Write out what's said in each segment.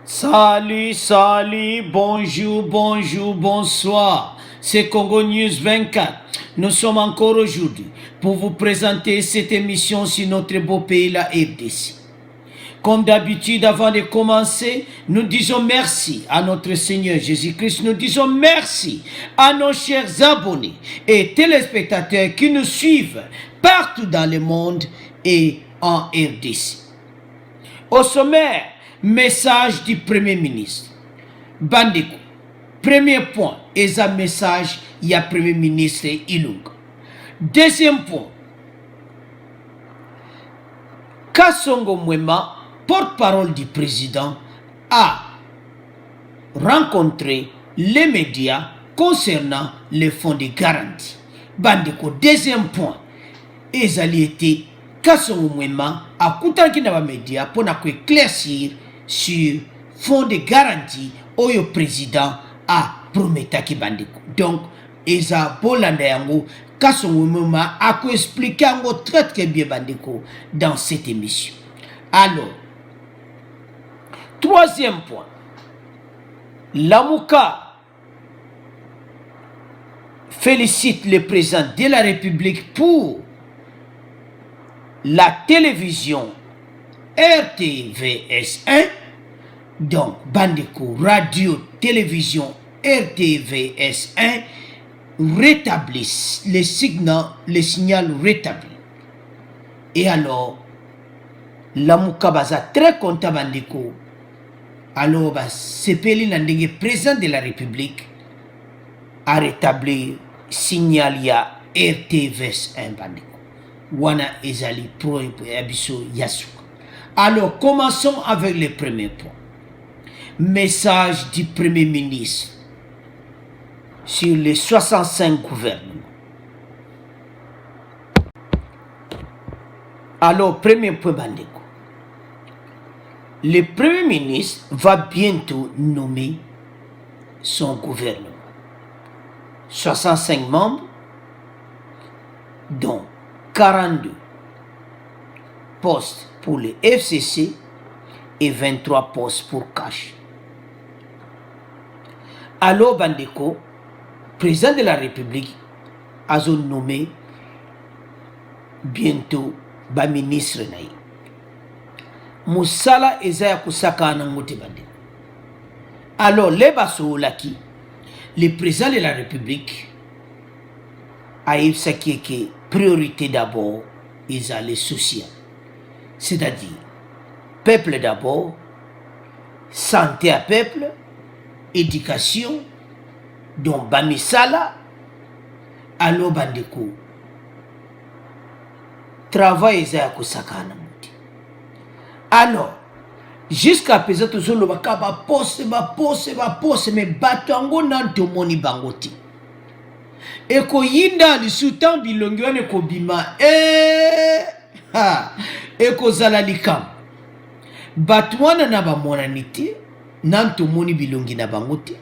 Salut, salut, bonjour, bonjour, bonsoir. C'est Congo News 24. Nous sommes encore aujourd'hui pour vous présenter cette émission sur notre beau pays, la RDC. Comme d'habitude, avant de commencer, nous disons merci à notre Seigneur Jésus-Christ. Nous disons merci à nos chers abonnés et téléspectateurs qui nous suivent partout dans le monde et en RDC. Au sommaire, message du Premier ministre. Bandeko. Premier point, et un message, il y a Premier ministre Ilunga. Deuxième point, Kasongo Mwema, porte-parole du président, a rencontré les médias concernant les fonds de garantie. Bandeko, deuxième point, ezali été Kasongo Mwema a koutanki na ba médias pour éclaircir sur fonds de garantie oyo président a prometaki bandeko. Donc, eza bolanda yango Kasongo Mwema a expliqué yango très bien bandeko dans cette émission. Alors, troisième point, Lamuka félicite le président de la République pour la télévision RTVS1, donc bandeko radio télévision RTVS1 rétablissent le signal rétabli. Et alors, Lamuka baza très content bandeko. Alors, sepeli nandenge président de la République a rétabli signal ya RTVS1 bandeko. Wana ezali pro abiso yasuka. Alors, commençons avec le premier point. Message du Premier ministre sur les 65 gouvernements. Alors, premier point bandeko. Le Premier ministre va bientôt nommer son gouvernement. 65 membres, dont 42 postes pour le FCC et 23 postes pour Cash. Alors, bandeko, président de la République, a nommé bientôt ba ministre naï. Moussala Ezaya Kusaka Nangote bandeko. Alors, les Basoulaki, le président de la République, a eu ce qui est priorité d'abord, ils ont les social. C'est-à-dire, peuple d'abord, santé à peuple, éducation, donc Bamisala, alors bandeko, travail Ezaya Kusaka Nangote. Alors, jusqu'à présent, tout le monde va poste, mais batango nanto moni bangoti. Et ko yinda li sultan bilongione ko bima et ko zalalikam. Batwana na ba monanité nanto moni bilongi na bangoti.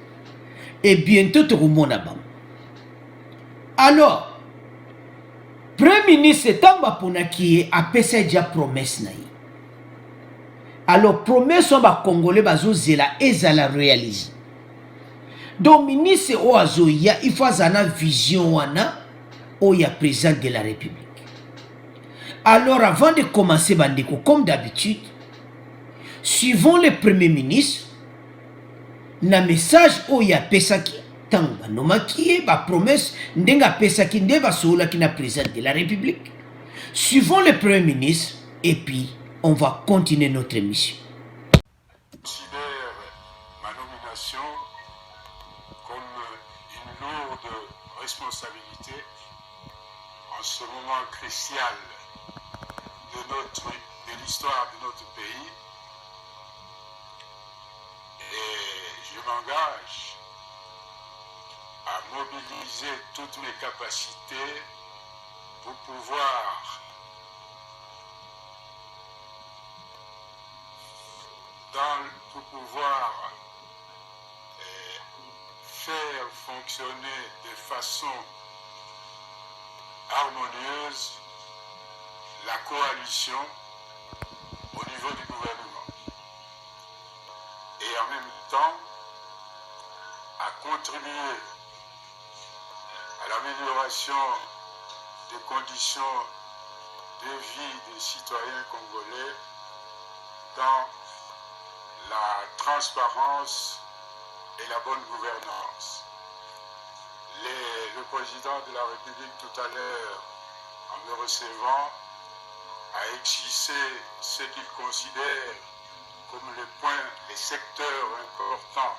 Et bientôt to mona bang. Alors, Premier ministre Tamba Ponaki a pesa déjà promesse naï. Alors, promesse on va Congolais bazo zela ezala réaliser. Donc, ministre Oazo, il faut une vision où il y a président de la République. Alors, avant de commencer, bandeko, comme d'habitude, suivons le Premier ministre, le message où il y a Pesaki, Tamba, Nomaki, la promesse, Ndenga Pesaki, Ndeba Soula qui est président de la République. Suivons le Premier ministre et puis on va continuer notre mission. Je considère ma nomination comme une lourde responsabilité en ce moment crucial de l'histoire de notre pays. Et je m'engage à mobiliser toutes mes capacités pour pouvoir faire fonctionner de façon harmonieuse la coalition au niveau du gouvernement. Et temps à contribuer à l'amélioration des conditions de vie des citoyens congolais dans la transparence et la bonne gouvernance. Le président de la République tout à l'heure, en me recevant, a excisé ce qu'il considère comme les secteurs importants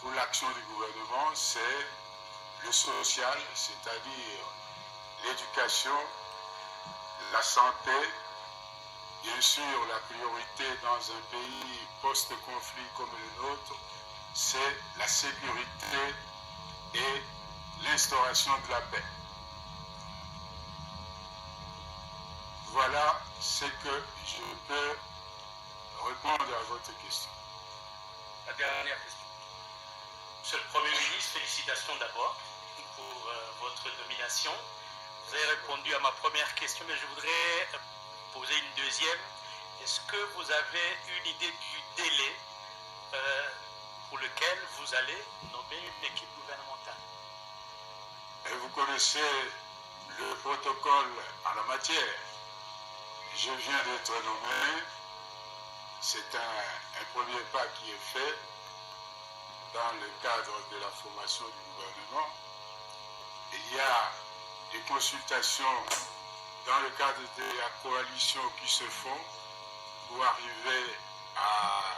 pour l'action du gouvernement, c'est le social, c'est-à-dire l'éducation, la santé, bien sûr la priorité dans un pays post-conflit comme le nôtre, c'est la sécurité et l'instauration de la paix. Voilà ce que je peux répondre à votre question. La dernière question. Monsieur le Premier ministre, félicitations d'abord pour votre nomination. Vous avez répondu à ma première question, mais je voudrais poser une deuxième. Est-ce que vous avez une idée du délai pour lequel vous allez nommer une équipe gouvernementale? Et vous connaissez le protocole en la matière. Je viens d'être nommé. C'est un premier pas qui est fait dans le cadre de la formation du gouvernement. Il y a des consultations dans le cadre de la coalition qui se font pour arriver à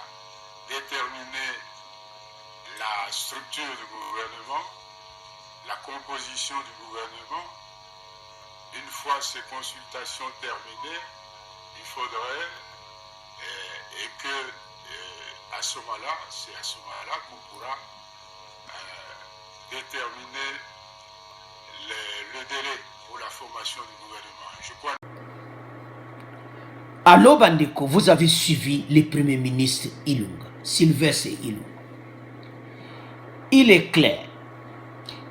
déterminer la structure du gouvernement, la composition du gouvernement. Une fois ces consultations terminées, il faudrait et que à ce moment-là, c'est à ce moment-là qu'on pourra déterminer le délai pour la formation du gouvernement. Je crois. Allô Bandeko, vous avez suivi le Premier ministre Ilunga, Sylvestre Ilunga. Il est clair.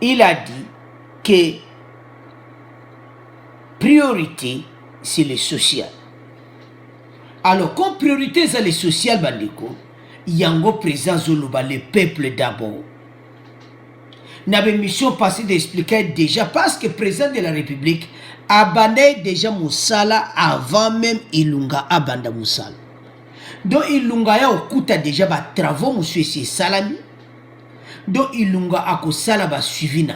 Il a dit que priorité, c'est le social. Alors, comme priorité, c'est le social, Bandeko, Yango présent Zoluba, le peuple d'abord. N'avait mission passée d'expliquer déjà parce que le président de la République a abandonné déjà Moussala avant même Ilunga abanda Moussala. Donc Ilunga ya okuta déjà ba travaux monsieur c'est salami. Donc Ilunga a ko sala ba suivi na.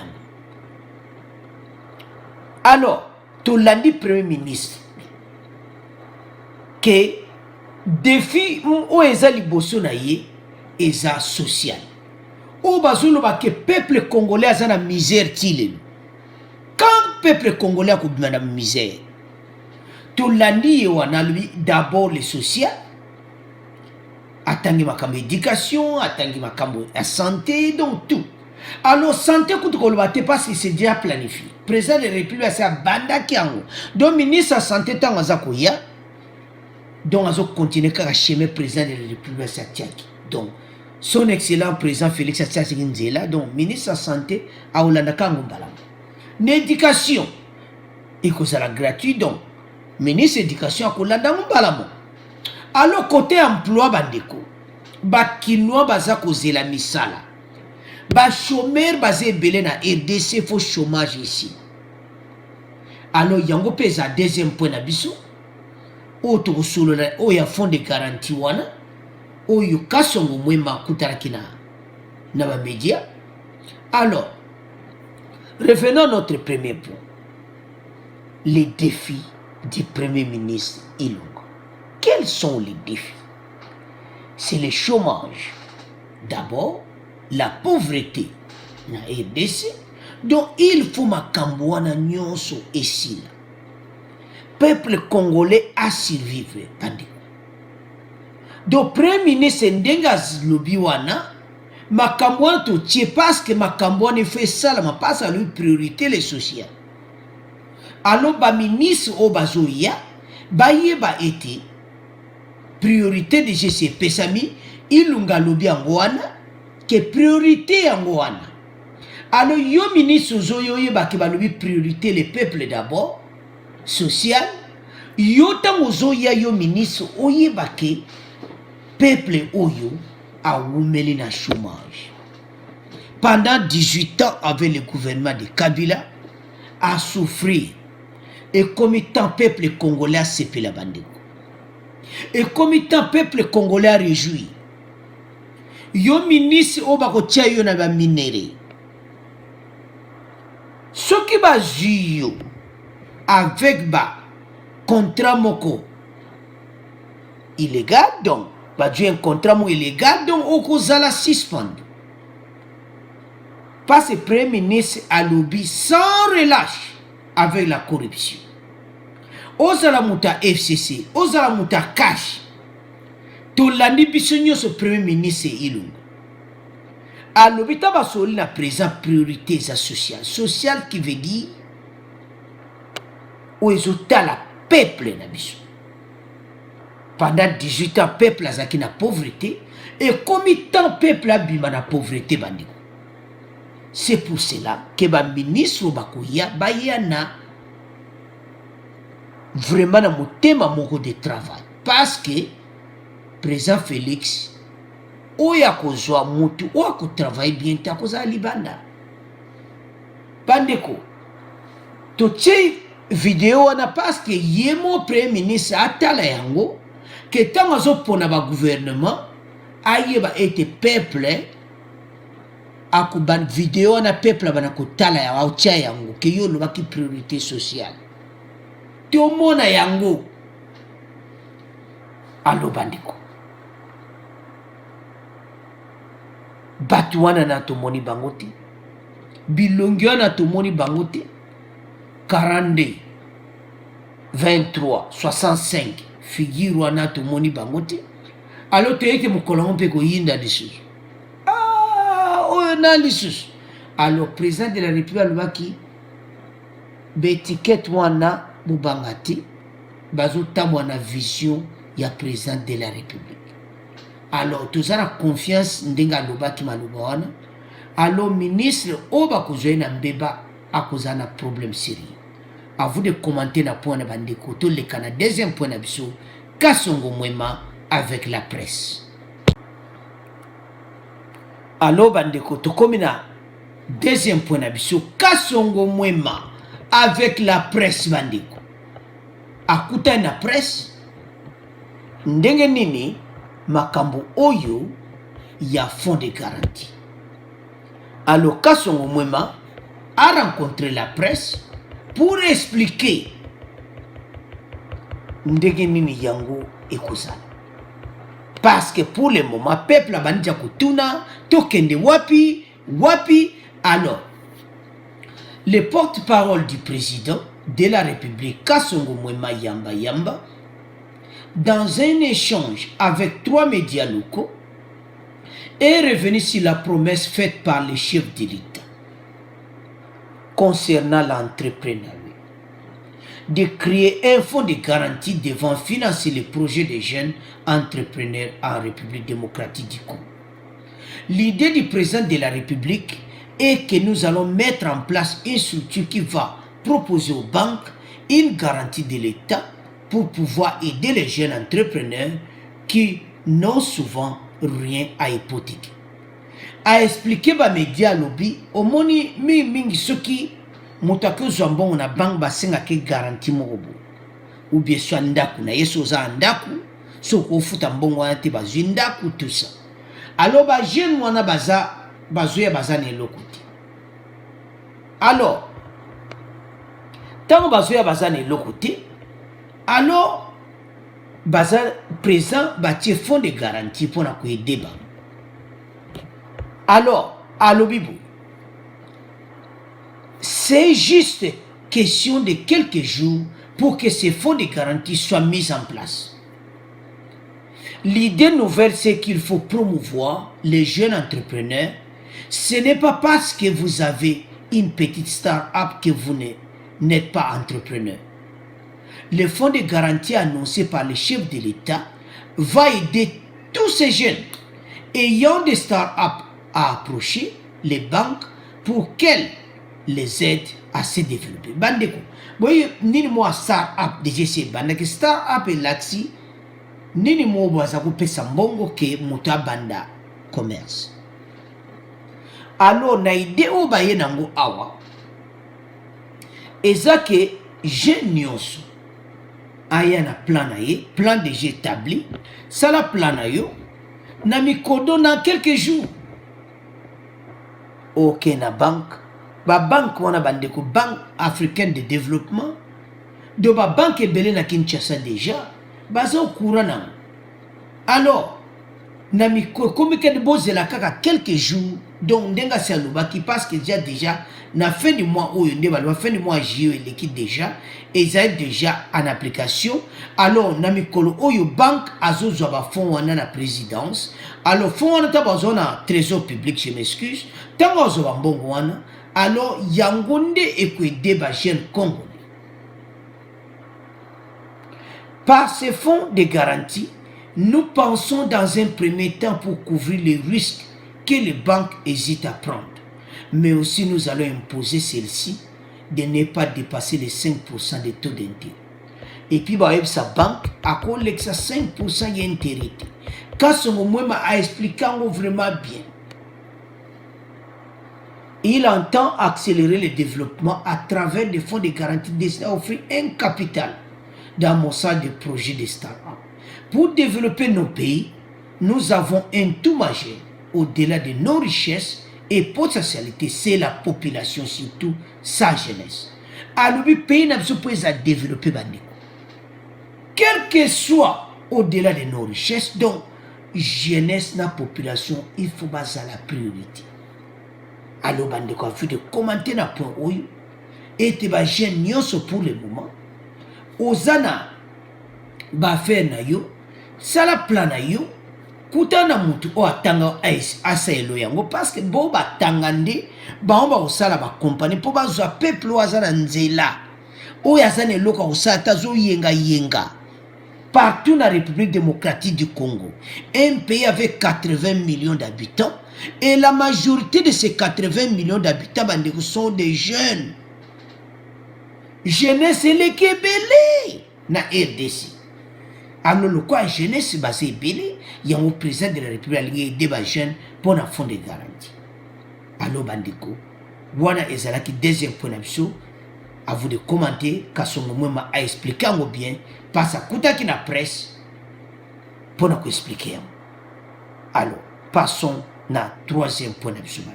Alors, tout lundi premier ministre que défi ou ezali bosso na ye eza social. Ou bazulu ba que peuple congolais a na misère tile. Quand peuple congolais a koubima na misère, tout lundi wana lui d'abord le social, atangi makambo éducation, atangi makambo la santé, donc tout. Alors santé kout kolobate parce que c'est déjà planifié. Président de la République c'est banda kiango. Donc ministre de santé tango zakoya. Donc azo continuer ka chemin président de la République c'est Tiaki. Donc son excellent président Félix Tshisekedi Nzela, donc ministre de la santé a olanda kango mbalam. L'éducation, il cause la gratuit donc ministre de l'éducation a kolanda mbalam. Alors côté emploi bandeko, ba kinoa baza cause la misala. Ba chômeur basé belé na RDC faut chômage ici. Alors yango pesa deuxième point na biso. Auto solo na o ya fond de garantie wana. O yo kasongo mwema kutaraki na ba média. Alors revenons à notre premier point. Les défis du Premier ministre Ilunga. Quels sont les défis? C'est le chômage. D'abord, la pauvreté na RDC. Donc il faut makambouana nyonso esila. Peuple congolais a survivre. Donc Premier ministre Ndenga Lobiwana Makambouane to tient parce que Makambouane fait ça, la passe à lui priorité les sociales. Alors, ba ministre au bazoya, ba yeba été priorité de GCP Sami, Ilunga Lobi Angoana, que priorité Angoana. Alors, yo ministre Zoyo yeba ki ba lobi priorité les peuples d'abord, social, yo tango Zoya yo ministre oyeba ki peuple oyo, a oumeli na chômage. Pendant 18 ans avec le gouvernement de Kabila, a souffert. Et comme tant peuple congolais a séparé la bande. Et comme tant peuple congolais a réjoui. Yo ministre obako tia yo na ba minéré. Ce qui va jouer avec ba contrat moko illégal donc va jouer un contrat mo illégal donc okozala suspend. Parce que le Premier ministre a lobby sans relâche avec la corruption. Ozala muta FCC, ozala muta cash. To landi bisonyo ce Premier ministre ilungu. A lobby taba soli na présent priorité sociale. Sociale qui veut dire où ils ont la peuple na biso. Pendant 18 ans, peuple a zaki na pauvreté. Et combien de temps peuple a bima na pauvreté bandiko. C'est pour cela que le ministre Bakoya Bayana vraiment na motema moko de travail. Parce que président Félix, oya kozwa mutu, oya ko travaille bien, ta koza libanda. Bandeko, to tche vidéo wana parce que yemo premier ministre atala yango, que tant azo pona ba gouvernement, aye ba ete peuple, akuban vidéo na peuple bana kotala ya autia yango ke yo lo baki priorité sociale to mona yango alo bandiko batu wana na to moni bangote bilongi wana to moni bangote 42 23 65 figure wana to moni bangote alo te ete mukolongo pe ko yinda disu. Alors, président de la République, alobaki betiquette wana mubangati bazo tamwana vision ya président de la République. Alors, tout ça la confiance ndenga alobaki maloba wana. Alors, ministre oba kozwe na mbeba akozana problème sérieux. À vous de commenter na point na bandeko to le kana deuxième point na biso Kasongo Mwema avec la presse. Alors bandeko tokomina deuxième point na biso Kasongo Mwema avec la presse bandeko. Akuta na presse ndenge nini makambo oyo ya fonds de garantie. Alors Kasongo Mwema a rencontré la presse pour expliquer ndenge nini yango ekozala. Parce que pour le moment, peuple a bandja kutuna, tokende wapi. Alors, le porte-parole du président de la République, Kasongo Mwema Yamba, dans un échange avec 3 médias locaux, est revenu sur la promesse faite par le chef de l'État concernant l'entrepreneuriat de créer un fonds de garantie devant financer les projets des jeunes entrepreneurs en République démocratique du Congo. L'idée du président de la République est que nous allons mettre en place une structure qui va proposer aux banques une garantie de l'État pour pouvoir aider les jeunes entrepreneurs qui n'ont souvent rien à hypothéquer. A expliqué par média lobby, au moni mingi soki mutake zambon na bank basenga ke garantie moko ou bien soit ndaku na yeso za ndaku so ko futa mbongo wana te bazwi ndaku tout ça. Alors ba jeune wana bazoya bazane lokuti. Alors tant bazoya bazane lokuti, alors baza présent bâtir fonds de garantie pour na ko aider ba. Alors alobibu c'est juste question de quelques jours pour que ces fonds de garantie soient mis en place. L'idée nouvelle, c'est qu'il faut promouvoir les jeunes entrepreneurs. Ce n'est pas parce que vous avez une petite start-up que vous n'êtes pas entrepreneur. Le fonds de garantie annoncé par le chef de l'État va aider tous ces jeunes ayant des start-up à approcher les banques pour qu'elles les aident à se développer. Bandeko, boye nini mo start-up de GC bandaki start-up et laxi nini mo baza ko pesa mbongo ke muta banda commerce. Alors na idée o baye nango awa ezake jeune nyonso aya na plan na ye, plan déjà établi, ça la plan na yo na mikodo na quelques jours. Ok na banque, ba banque wana bandeko banque africaine de développement, de ba banque ebele na Kinshasa déjà, baza au courant na. Alors na mikodo komika de bozela kaka quelques jours, donc ndenga salubaki parce que déjà na fin du mois oyo nde balwa fin du mois juillet l'équipe déjà et ça est déjà en application. Alors na mikolo oyo banque azozwa ba fond wana na présidence, alors fond wana ta bazona trésor public, je m'excuse, tango zo ba mbongo wana, alors yango nde ekwede ba jeune Congo par ces fonds de garantie. Nous pensons dans un premier temps pour couvrir les risques que les banques hésitent à prendre. Mais aussi nous allons imposer celle-ci de ne pas dépasser les 5% de taux d'intérêt. Et puis sa banque a collecté 5% d'intérêt. Quand ce moment a expliqué vraiment bien, il entend accélérer le développement à travers des fonds de garantie destinés à offrir un capital dans mon salle de projet de start-up. Pour développer nos pays, nous avons un tout majeur au-delà de nos richesses et potentialités, c'est la population, surtout sa jeunesse. Alors, le pays n'a pas à développer. Quel que soit au-delà de nos richesses, donc, jeunesse, la population, il faut baser la priorité. Alors, bandeko a vu de commenter na point oyo, et te ba jeune nyonso pour le moment, ozana ba faire na yo, sala plan na yo, kutana mutu o atanga asayelo yango parce que bo batanga nde baomba osala ba compagnie po bazwa peuple wazana nzela o yazane loka osata zo yenga partout dans la République démocratique du Congo, un pays avec 80 millions d'habitants, et la majorité de ces 80 millions d'habitants sont des jeunes. Jeunesse et les Kébélés na RDC. Alors le quoi jeunesse basé belé, il y a un président de la République des jeunes pour un fonds de garantie. Alors bandeko, voilà ezalaki deuxième point d'absolu. À vous de commenter, car son moment a expliqué bien, parce que tout qui na presse pour nous expliquer. Alors, passons na troisième point d'absolu.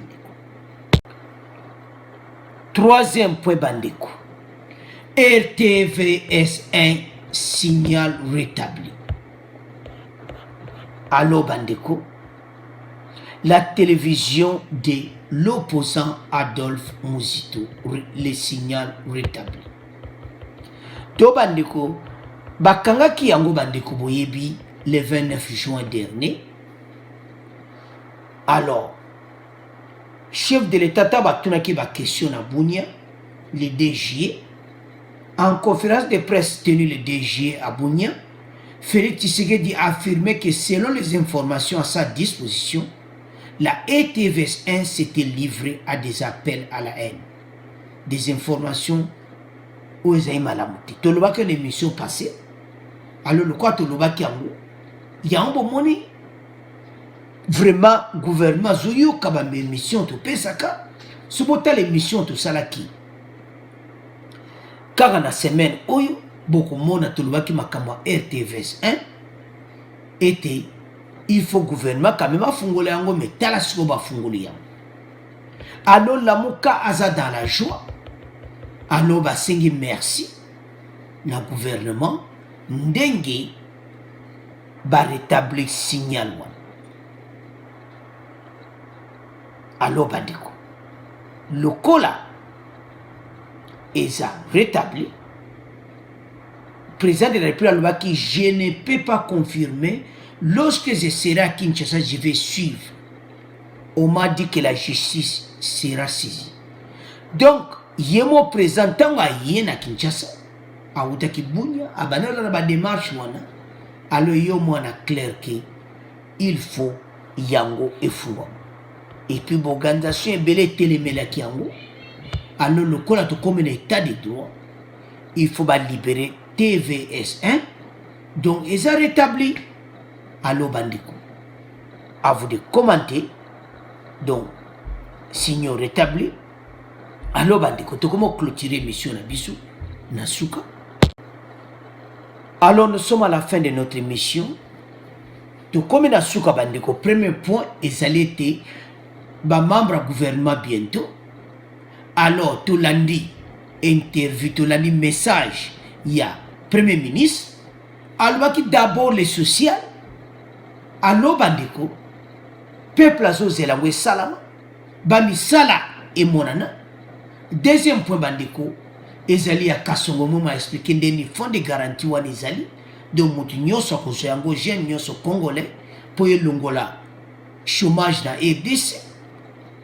Troisième point bandeko. RTVS1 signal rétabli. Alors bandeko, la télévision de l'opposant Adolphe Muzito, le signal rétabli. To bandeko, bakanga ki yango bandeko boyebi le 29 juin dernier. Alors, chef de l'État tabatunaki ba question na Bunia, le DG, en conférence de presse tenue le DG à Bunia, Félix Tshisekedi a affirmé que selon les informations à sa disposition, la RTVS1 s'était livrée à des appels à la haine. Des informations où ils ont malamuti. Toloba que l'émission passée, alors le quoi Toloba qui il y a un bon money. Vraiment, gouvernement, Zoyo Kabambe émission to Pesaka, Subota l'émission to Salaki. Car en la semaine, Oyo, beaucoup de monde a Toloba qui m'a kamwa RTVS1 était. Il faut le gouvernement quand même fungole yango mais talasiko ba fungole yango. Alors la muka aza dans la joie. Alors ba sengi merci na gouvernement ndenge ba rétablir signal wana. Alors ba diko. Le cola est rétabli. Président de la République qui je ne peux pas confirmer. Lorsque je serai à Kinshasa, je vais suivre. On m'a dit que la justice sera saisie. Donc, il y a mon présentant à Yen à Kinshasa, à Outakibunya, à Banala, à démarche, alors il y a clair qu'il faut Yango et Fouan. Et puis, l'organisation est belle et télémélaki Yango. Alors, le col a comme un état de droit. Il faut libérer TVS1. Donc, ils ont rétabli. Allo bandiko. à vous de commenter. Donc, signaux rétablis. Alors, bandeko, comment clôturer l'émission Nabisu Nasuka. Alors, nous sommes à la fin de notre émission. Tout comme Nasuka bandeko, premier point, ils allaient être membre du gouvernement bientôt. Alors, tout lundi, interview, tout lundi, message, il y a premier ministre. Alors, qui d'abord les social. Alors, bandeko, peuple azo zelangwe salama. Bami sala et monana. Deuxième point, bandeko, ezali ya kasongo m'a expliqué ndeni fonds de garantie wan ezali. Donc, mutu nyoso koso yango jeune nyoso congolais pour longola chômage dans RDC.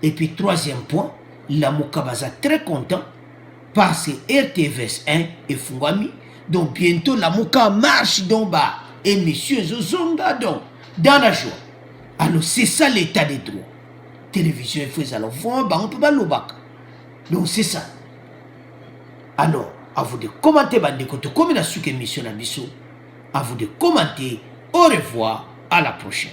Et puis, troisième point, la Mukabaza très content parce que RTVS 1 est Fungami. Donc, bientôt, la Muka marche dans bas. Et monsieur Zozonga, donc, dans la joie. Alors, c'est ça l'état des droits. Télévision, il faut alors voir, on peut pas l'obac. Donc, c'est ça. Alors, à vous de commenter, bandeko, comme il a su que mission à Bissot, à vous de commenter. Au revoir, à la prochaine.